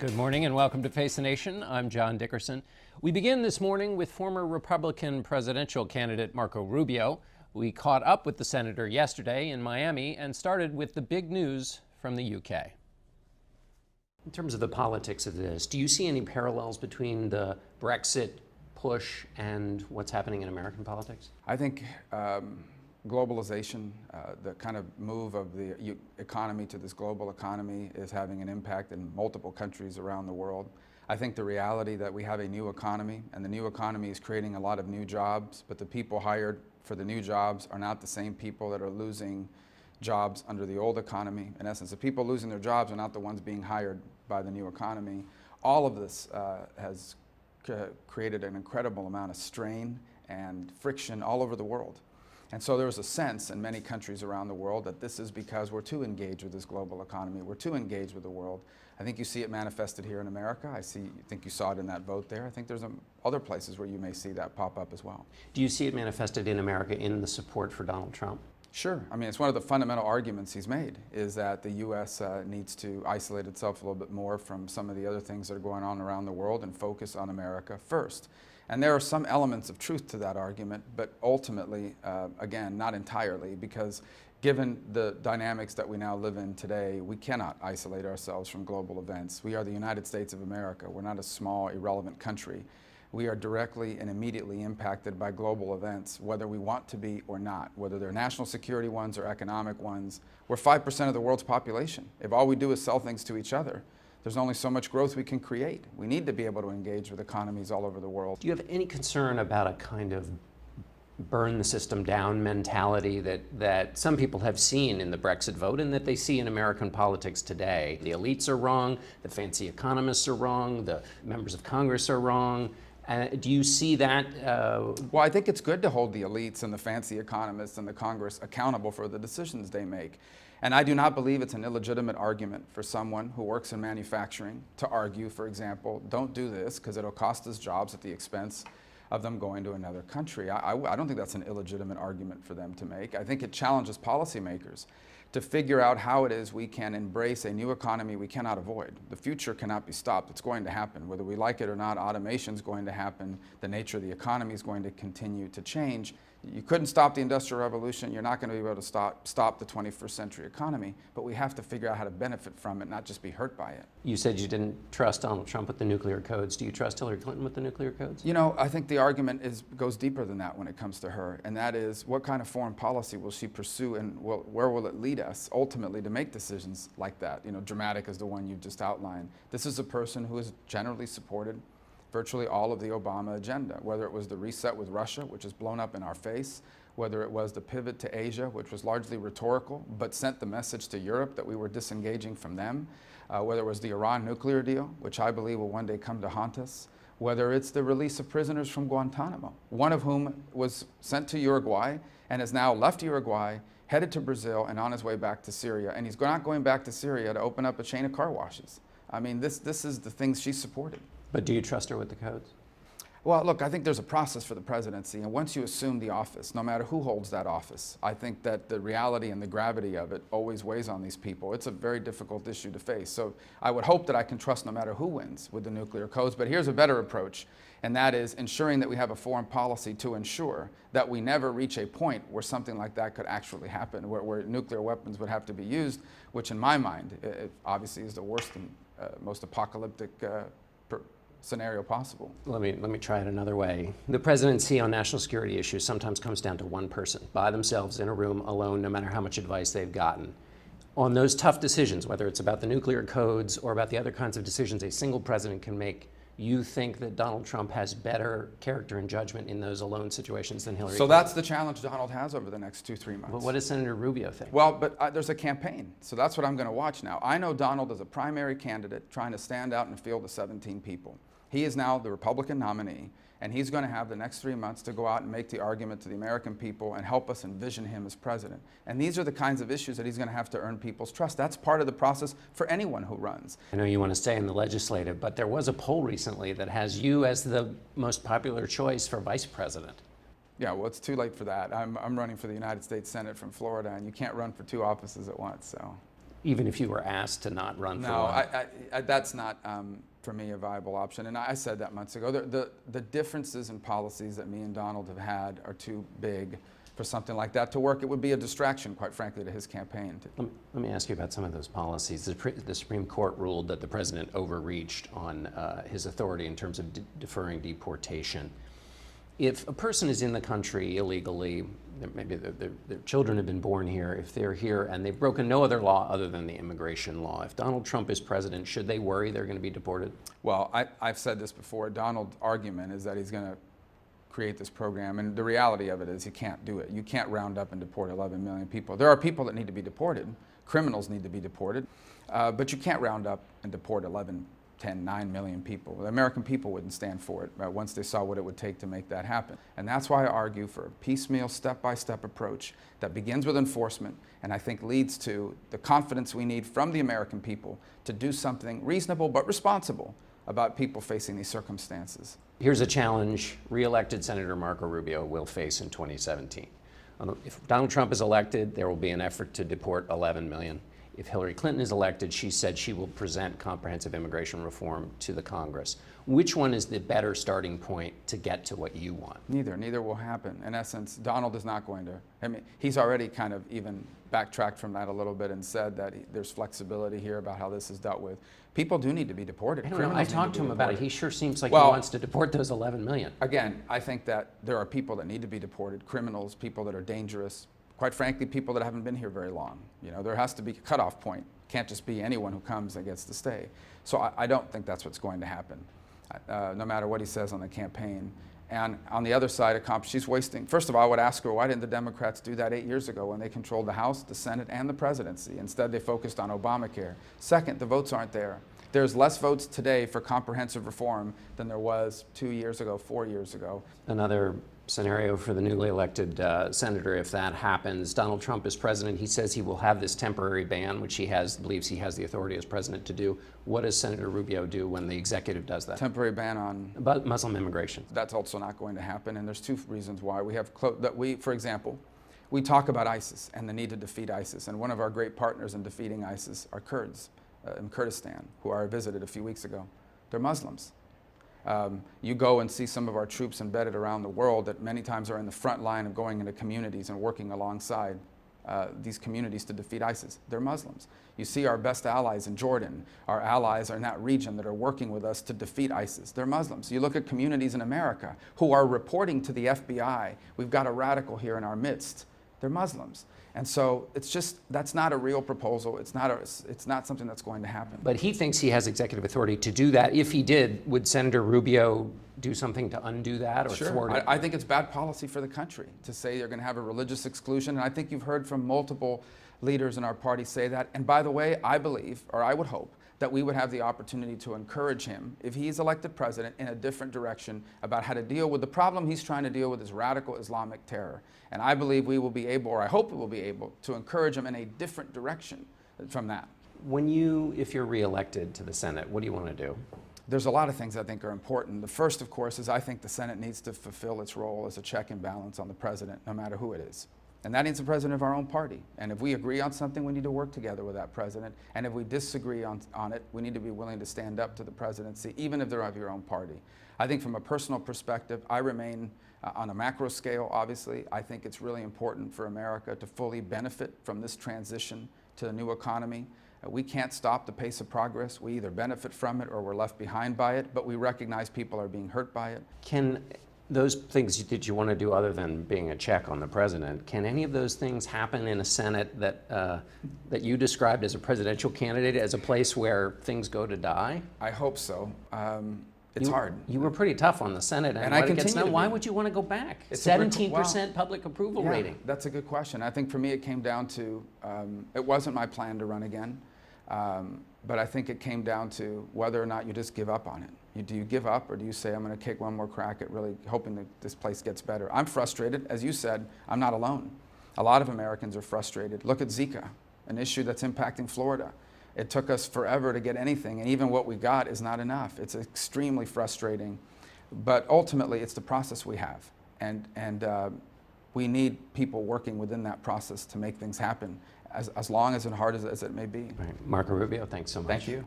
Good morning and welcome to Face the Nation. I'm John Dickerson. We begin this morning with former Republican presidential candidate Marco Rubio. We caught up with the senator yesterday in Miami and started with the big news from the UK. In terms of the politics of this, do you see any parallels between the Brexit push and what's happening in American politics? I think globalization, the kind of move of the economy to this global economy is having an impact in multiple countries around the world. I think the reality that we have a new economy, and the new economy is creating a lot of new jobs, but the people hired for the new jobs are not the same people that are losing jobs under the old economy. In essence, the people losing their jobs are not the ones being hired by the new economy. All of this has created an incredible amount of strain and friction all over the world. And so there's a sense in many countries around the world that this is because we're too engaged with this global economy. We're too engaged with the world. I think you see it manifested here in America. I think you saw it in that vote there. I think there's other places where you may see that pop up as well. Do you see it manifested in America in the support for Donald Trump? Sure. I mean, it's one of the fundamental arguments he's made is that the U.S. Needs to isolate itself a little bit more from some of the other things that are going on around the world and focus on America first. And there are some elements of truth to that argument, but ultimately, again, not entirely, because given the dynamics that we now live in today, we cannot isolate ourselves from global events. We are the United States of America. We're not a small, irrelevant country. We are directly and immediately impacted by global events, whether we want to be or not, whether they're national security ones or economic ones. We're 5% of the world's population. If all we do is sell things to each other, there's only so much growth we can create. We need to be able to engage with economies all over the world. Do you have any concern about a kind of burn the system down mentality that some people have seen in the Brexit vote and that they see in American politics today? The elites are wrong, the fancy economists are wrong, the members of Congress are wrong. Do you see that? Well, I think it's good to hold the elites and the fancy economists and the Congress accountable for the decisions they make. And I do not believe it's an illegitimate argument for someone who works in manufacturing to argue, for example, don't do this because it'll cost us jobs at the expense of them going to another country. I don't think that's an illegitimate argument for them to make. I think it challenges policymakers to figure out how it is we can embrace a new economy we cannot avoid. The future cannot be stopped. It's going to happen. Whether we like it or not, automation is going to happen. The nature of the economy is going to continue to change. You couldn't stop the Industrial Revolution. You're not going to be able to stop the 21st century economy, but we have to figure out how to benefit from it, not just be hurt by it. You said you didn't trust Donald Trump with the nuclear codes. Do you trust Hillary Clinton with the nuclear codes? You know, I think the argument goes deeper than that when it comes to her, and that is what kind of foreign policy will she pursue and where will it lead us ultimately to make decisions like that, dramatic as the one you just outlined. This is a person who has generally supported virtually all of the Obama agenda, whether it was the reset with Russia, which is blown up in our face, whether it was the pivot to Asia, which was largely rhetorical, but sent the message to Europe that we were disengaging from them, whether it was the Iran nuclear deal, which I believe will one day come to haunt us, whether it's the release of prisoners from Guantanamo, one of whom was sent to Uruguay and has now left Uruguay, headed to Brazil, and on his way back to Syria. And he's not going back to Syria to open up a chain of car washes. I mean, this is the things she supported. But do you trust her with the codes? Well, look, I think there's a process for the presidency, and once you assume the office, no matter who holds that office, I think that the reality and the gravity of it always weighs on these people. It's a very difficult issue to face. So I would hope that I can trust no matter who wins with the nuclear codes, but here's a better approach, and that is ensuring that we have a foreign policy to ensure that we never reach a point where something like that could actually happen, where nuclear weapons would have to be used, which in my mind, it obviously is the worst and most apocalyptic scenario possible. Let me try it another way. The presidency on national security issues sometimes comes down to one person by themselves in a room alone, no matter how much advice they've gotten. On those tough decisions, whether it's about the nuclear codes or about the other kinds of decisions a single president can make, you think that Donald Trump has better character and judgment in those alone situations than Hillary So Clinton? that's the challenge Donald has over the next 2-3 months. Well, what does Senator Rubio think? Well, but there's a campaign, so that's what I'm going to watch now. I know Donald is a primary candidate trying to stand out in a field of 17 people. He is now the Republican nominee, and he's going to have the next 3 months to go out and make the argument to the American people and help us envision him as president. And these are the kinds of issues that he's going to have to earn people's trust. That's part of the process for anyone who runs. I know you want to stay in the legislative, but there was a poll recently that has you as the most popular choice for vice president. Yeah, well, it's too late for that. I'm running for the United States Senate from Florida, and you can't run for 2 offices at once, so. even if you were asked to not run for No, one? that's not, for me, a viable option. And I said that months ago. The differences in policies that me and Donald have had are too big for something like that to work. It would be a distraction, quite frankly, to his campaign. Let me ask you about some of those policies. The Supreme Court ruled that the president overreached on his authority in terms of deferring deportation. If a person is in the country illegally, maybe their children have been born here, if they're here and they've broken no other law other than the immigration law, if Donald Trump is president, should they worry they're going to be deported? Well, I've said this before. Donald's argument is that he's going to create this program, and the reality of it is he can't do it. You can't round up and deport 11 million people. There are people that need to be deported. Criminals need to be deported, but you can't round up and deport 11, 10, 9 million people. The American people wouldn't stand for it once they saw what it would take to make that happen. And that's why I argue for a piecemeal, step-by-step approach that begins with enforcement and I think leads to the confidence we need from the American people to do something reasonable but responsible about people facing these circumstances. Here's a challenge re-elected Senator Marco Rubio will face in 2017. If Donald Trump is elected, there will be an effort to deport 11 million. If Hillary Clinton is elected, she said she will present comprehensive immigration reform to the Congress. Which one is the better starting point to get to what you want? Neither will happen. In essence, Donald is not going to. I mean, he's already kind of even backtracked from that a little bit and said that there's flexibility here about how this is dealt with. People do need to be deported. I don't know. I talked to him about it. He sure seems like he wants to deport those 11 million. Again, I think that there are people that need to be deported, criminals, people that are dangerous, quite frankly, people that haven't been here very long. You know, there has to be a cutoff point. Can't just be anyone who comes and gets to stay. So I don't think that's what's going to happen, no matter what he says on the campaign. And on the other side, she's wasting. First of all, I would ask her, why didn't the Democrats do that 8 years ago when they controlled the House, the Senate, and the presidency? Instead, they focused on Obamacare. Second, the votes aren't there. There's less votes today for comprehensive reform than there was 2 years ago, 4 years ago. Another scenario for the newly elected senator, if that happens. Donald Trump is president. He says he will have this temporary ban, which he believes he has the authority as president to do. What does Senator Rubio do when the executive does that? Temporary ban on? About Muslim immigration. That's also not going to happen, and there's two reasons why. For example, we talk about ISIS and the need to defeat ISIS, and one of our great partners in defeating ISIS are Kurds in Kurdistan, who I visited a few weeks ago. They're Muslims. You go and see some of our troops embedded around the world that many times are in the front line of going into communities and working alongside these communities to defeat ISIS. They're Muslims. You see our best allies in Jordan, our allies are in that region that are working with us to defeat ISIS. They're Muslims. You look at communities in America who are reporting to the FBI, we've got a radical here in our midst. They're Muslims. And so that's not a real proposal. It's not something that's going to happen. But he thinks he has executive authority to do that. If he did, would Senator Rubio do something to undo that or thwart it? I think it's bad policy for the country to say you're going to have a religious exclusion. And I think you've heard from multiple leaders in our party say that. And by the way, I believe, or I would hope, that we would have the opportunity to encourage him, if he's elected president, in a different direction about how to deal with the problem he's trying to deal with, is radical Islamic terror. And I believe we will be able, or I hope we will be able, to encourage him in a different direction from that. If you're reelected to the Senate, what do you want to do? There's a lot of things I think are important. The first, of course, is I think the Senate needs to fulfill its role as a check and balance on the president, no matter who it is. And that needs the president of our own party. And if we agree on something, we need to work together with that president. And if we disagree on it, we need to be willing to stand up to the presidency, even if they're of your own party. I think from a personal perspective, I remain on a macro scale, obviously. I think it's really important for America to fully benefit from this transition to the new economy. We can't stop the pace of progress. We either benefit from it or we're left behind by it, but we recognize people are being hurt by it. Can those things that you want to do, other than being a check on the president, can any of those things happen in a Senate that you described as a presidential candidate, as a place where things go to die? I hope so. It's hard. You were pretty tough on the Senate, and I continue to be. Why would you want to go back? 17% public approval rating. That's a good question. I think for me it came down to, it wasn't my plan to run again, but I think it came down to whether or not you just give up on it. Do you give up, or do you say, I'm going to take one more crack at really hoping that this place gets better? I'm frustrated. As you said, I'm not alone. A lot of Americans are frustrated. Look at Zika, an issue that's impacting Florida. It took us forever to get anything, and even what we got is not enough. It's extremely frustrating, but ultimately it's the process we have, and we need people working within that process to make things happen. as long as and hard as it may be. Right. Marco Rubio, thanks so much. Thank you.